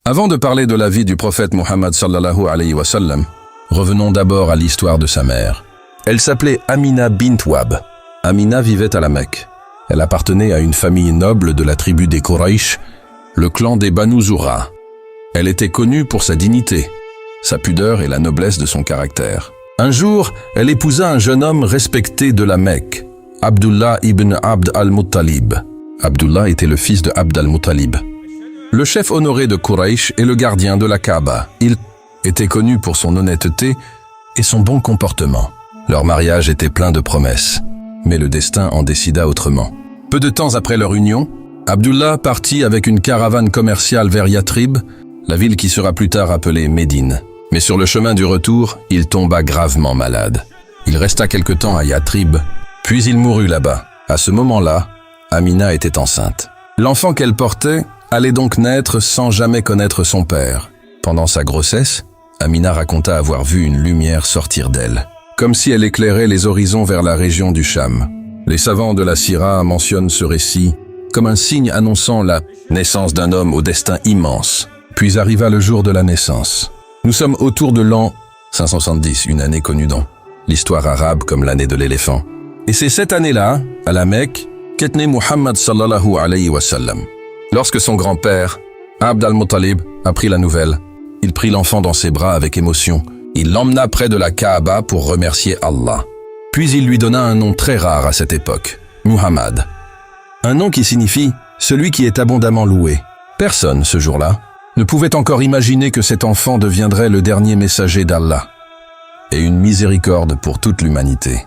Avant de parler de la vie du prophète Muhammad sallallahu alayhi wa sallam, revenons d'abord à l'histoire de sa mère. Elle s'appelait Amina bint Wahb. Amina vivait à la Mecque. Elle appartenait à une famille noble de la tribu des Quraysh, le clan des Banu Zur'a. Elle était connue pour sa dignité, sa pudeur et la noblesse de son caractère. Un jour, elle épousa un jeune homme respecté de la Mecque, Abdullah ibn Abd al-Muttalib. Abdullah était le fils de Abd al-Muttalib, le chef honoré de Quraysh et le gardien de la Kaaba. Il était connu pour son honnêteté et son bon comportement. Leur mariage était plein de promesses, mais le destin en décida autrement. Peu de temps après leur union, Abdullah partit avec une caravane commerciale vers Yathrib, la ville qui sera plus tard appelée Médine. Mais sur le chemin du retour, il tomba gravement malade. Il resta quelque temps à Yathrib, puis il mourut là-bas. À ce moment-là, Amina était enceinte. L'enfant qu'elle portait allait donc naître sans jamais connaître son père. Pendant sa grossesse, Amina raconta avoir vu une lumière sortir d'elle, comme si elle éclairait les horizons vers la région du Cham. Les savants de la Sira mentionnent ce récit comme un signe annonçant la naissance d'un homme au destin immense. Puis arriva le jour de la naissance. Nous sommes autour de l'an 570, une année connue dans l'histoire arabe comme l'année de l'éléphant. Et c'est cette année-là, à la Mecque, qu'est né Muhammad sallallahu alayhi wa sallam. Lorsque son grand-père, Abd al-Muttalib, apprit la nouvelle, il prit l'enfant dans ses bras avec émotion. Il l'emmena près de la Kaaba pour remercier Allah. Puis il lui donna un nom très rare à cette époque, Muhammad. Un nom qui signifie « celui qui est abondamment loué ». Personne, ce jour-là, ne pouvait encore imaginer que cet enfant deviendrait le dernier messager d'Allah et une miséricorde pour toute l'humanité.